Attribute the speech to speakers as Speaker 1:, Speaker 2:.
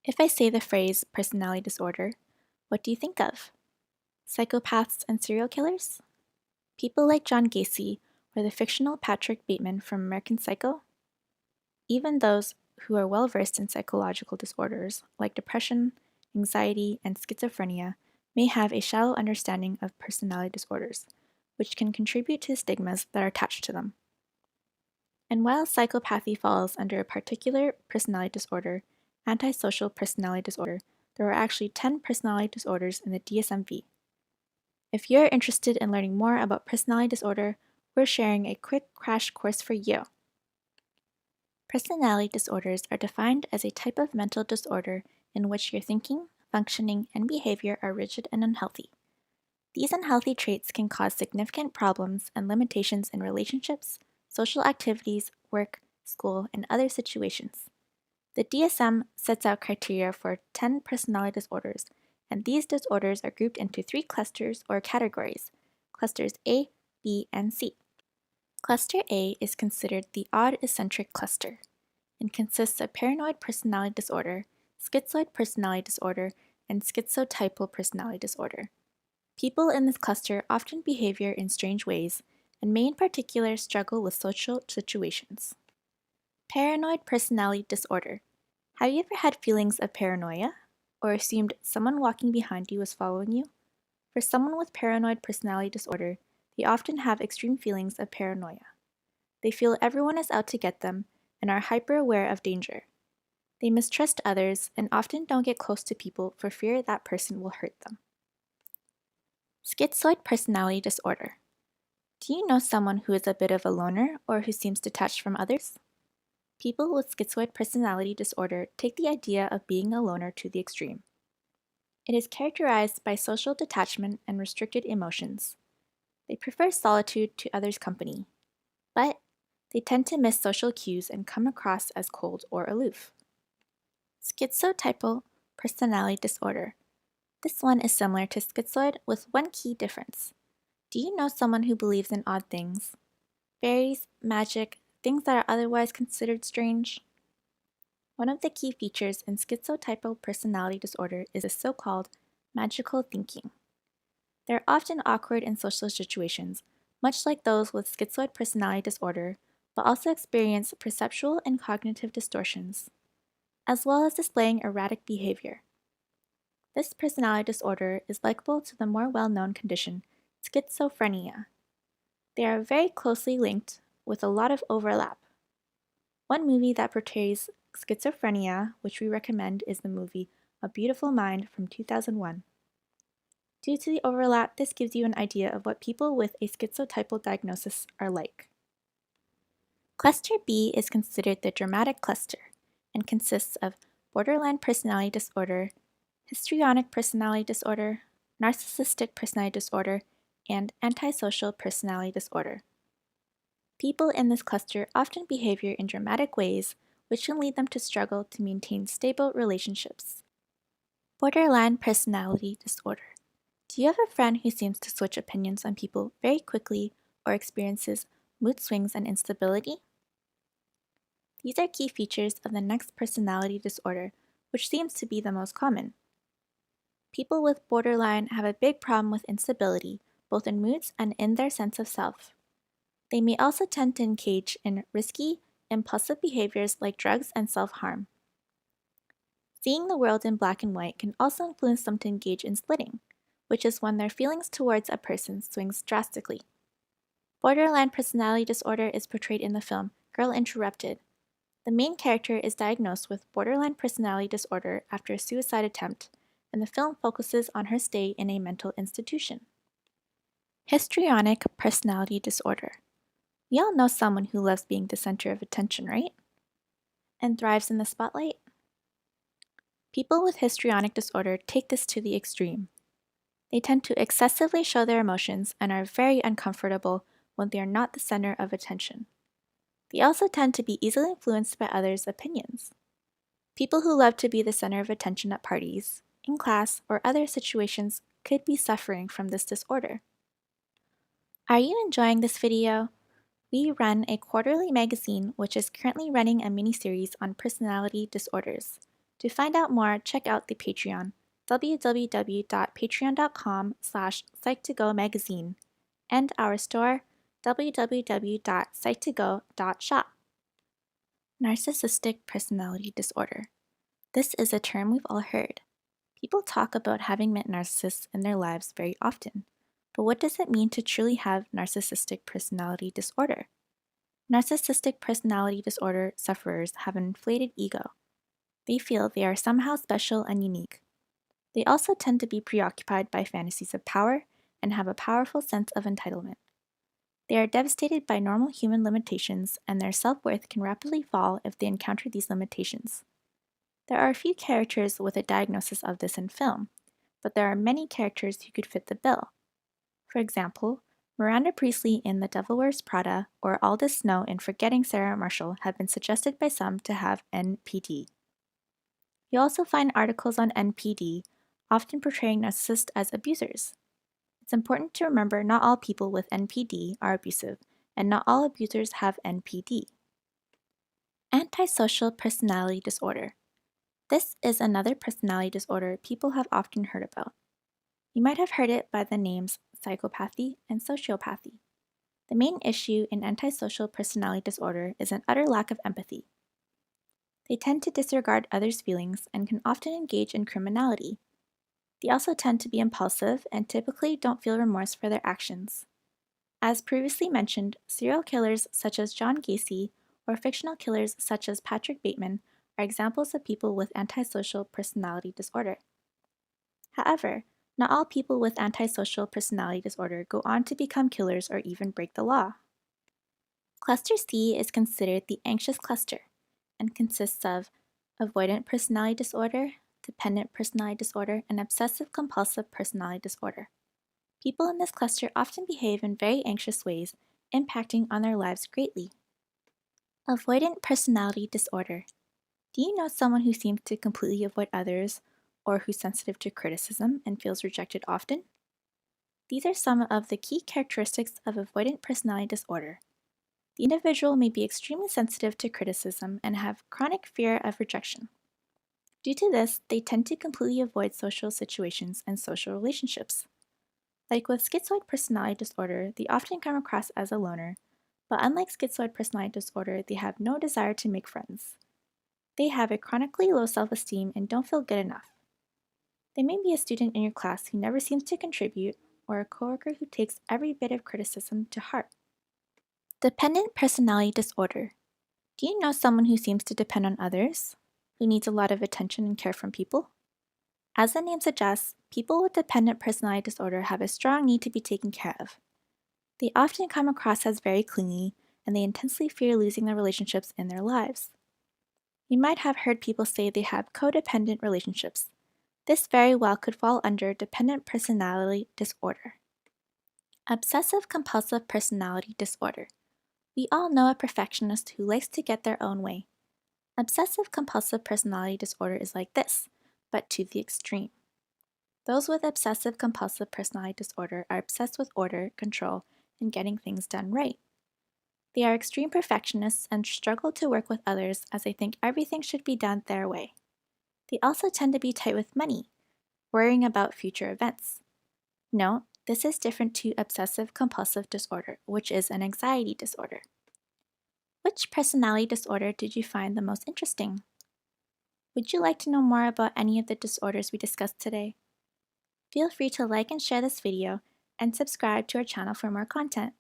Speaker 1: If I say the phrase personality disorder, what do you think of? Psychopaths and serial killers? People like John Gacy or the fictional Patrick Bateman from American Psycho? Even those who are well versed in psychological disorders like depression, anxiety, and schizophrenia may have a shallow understanding of personality disorders, which can contribute to stigmas that are attached to them. And while psychopathy falls under a particular personality disorder, antisocial personality disorder, there are actually 10 personality disorders in the DSM-V. If you're interested in learning more about personality disorder, we're sharing a quick crash course for you. Personality disorders are defined as a type of mental disorder in which your thinking, functioning, and behavior are rigid and unhealthy. These unhealthy traits can cause significant problems and limitations in relationships, social activities, work, school, and other situations. The DSM sets out criteria for 10 personality disorders, and these disorders are grouped into 3 clusters or categories, clusters A, B, and C. Cluster A is considered the odd eccentric cluster and consists of paranoid personality disorder, schizoid personality disorder, and schizotypal personality disorder. People in this cluster often behave in strange ways and may in particular struggle with social situations. Paranoid personality disorder. Have you ever had feelings of paranoia or assumed someone walking behind you was following you? For someone with paranoid personality disorder, they often have extreme feelings of paranoia. They feel everyone is out to get them and are hyper-aware of danger. They mistrust others and often don't get close to people for fear that person will hurt them. Schizoid personality disorder. Do you know someone who is a bit of a loner or who seems detached from others? People with schizoid personality disorder take the idea of being a loner to the extreme. It is characterized by social detachment and restricted emotions. They prefer solitude to others' company, but they tend to miss social cues and come across as cold or aloof. Schizotypal personality disorder. This one is similar to schizoid with one key difference. Do you know someone who believes in odd things? Fairies, magic, things that are otherwise considered strange? One of the key features in schizotypal personality disorder is the so-called magical thinking. They're often awkward in social situations, much like those with schizoid personality disorder, but also experience perceptual and cognitive distortions, as well as displaying erratic behavior. This personality disorder is likable to the more well-known condition, schizophrenia. They are very closely linked, with a lot of overlap. One movie that portrays schizophrenia, which we recommend, is the movie A Beautiful Mind from 2001. Due to the overlap, this gives you an idea of what people with a schizotypal diagnosis are like. Cluster B is considered the dramatic cluster and consists of borderline personality disorder, histrionic personality disorder, narcissistic personality disorder, and antisocial personality disorder. People in this cluster often behave in dramatic ways, which can lead them to struggle to maintain stable relationships. Borderline personality disorder. Do you have a friend who seems to switch opinions on people very quickly or experiences mood swings and instability? These are key features of the next personality disorder, which seems to be the most common. People with borderline have a big problem with instability, both in moods and in their sense of self. They may also tend to engage in risky, impulsive behaviors like drugs and self-harm. Seeing the world in black and white can also influence them to engage in splitting, which is when their feelings towards a person swings drastically. Borderline personality disorder is portrayed in the film Girl Interrupted. The main character is diagnosed with borderline personality disorder after a suicide attempt, and the film focuses on her stay in a mental institution. Histrionic personality disorder. We all know someone who loves being the center of attention, right? And thrives in the spotlight? People with histrionic disorder take this to the extreme. They tend to excessively show their emotions and are very uncomfortable when they are not the center of attention. They also tend to be easily influenced by others' opinions. People who love to be the center of attention at parties, in class, or other situations could be suffering from this disorder. Are you enjoying this video? We run a quarterly magazine which is currently running a mini-series on personality disorders. To find out more, check out the Patreon, www.patreon.com/psych2go magazine, and our store, www.psych2go.shop. Narcissistic personality disorder. This is a term we've all heard. People talk about having met narcissists in their lives very often, but what does it mean to truly have narcissistic personality disorder? Narcissistic personality disorder sufferers have an inflated ego. They feel they are somehow special and unique. They also tend to be preoccupied by fantasies of power and have a powerful sense of entitlement. They are devastated by normal human limitations, and their self-worth can rapidly fall if they encounter these limitations. There are a few characters with a diagnosis of this in film, but there are many characters who could fit the bill. For example, Miranda Priestly in The Devil Wears Prada or Aldous Snow in Forgetting Sarah Marshall have been suggested by some to have NPD. You'll also find articles on NPD, often portraying narcissists as abusers. It's important to remember not all people with NPD are abusive, and not all abusers have NPD. Antisocial personality disorder. This is another personality disorder people have often heard about. You might have heard it by the names psychopathy and sociopathy. The main issue in antisocial personality disorder is an utter lack of empathy. They tend to disregard others' feelings and can often engage in criminality. They also tend to be impulsive and typically don't feel remorse for their actions. As previously mentioned, serial killers such as John Gacy or fictional killers such as Patrick Bateman are examples of people with antisocial personality disorder. However, not all people with antisocial personality disorder go on to become killers or even break the law. Cluster C is considered the anxious cluster and consists of avoidant personality disorder, dependent personality disorder, and obsessive-compulsive personality disorder. People in this cluster often behave in very anxious ways, impacting on their lives greatly. Avoidant personality disorder. Do you know someone who seems to completely avoid others, or who's sensitive to criticism and feels rejected often? These are some of the key characteristics of avoidant personality disorder. The individual may be extremely sensitive to criticism and have chronic fear of rejection. Due to this, they tend to completely avoid social situations and social relationships. Like with schizoid personality disorder, they often come across as a loner, but unlike schizoid personality disorder, they have no desire to make friends. They have a chronically low self-esteem and don't feel good enough. They may be a student in your class who never seems to contribute, or a coworker who takes every bit of criticism to heart. Dependent personality disorder. Do you know someone who seems to depend on others, who needs a lot of attention and care from people? As the name suggests, people with dependent personality disorder have a strong need to be taken care of. They often come across as very clingy, and they intensely fear losing the relationships in their lives. You might have heard people say they have codependent relationships. This very well could fall under dependent personality disorder. Obsessive-compulsive personality disorder. We all know a perfectionist who likes to get their own way. Obsessive-compulsive personality disorder is like this, but to the extreme. Those with obsessive-compulsive personality disorder are obsessed with order, control, and getting things done right. They are extreme perfectionists and struggle to work with others as they think everything should be done their way. They also tend to be tight with money, worrying about future events. Note, this is different to obsessive-compulsive disorder, which is an anxiety disorder. Which personality disorder did you find the most interesting? Would you like to know more about any of the disorders we discussed today? Feel free to like and share this video and subscribe to our channel for more content.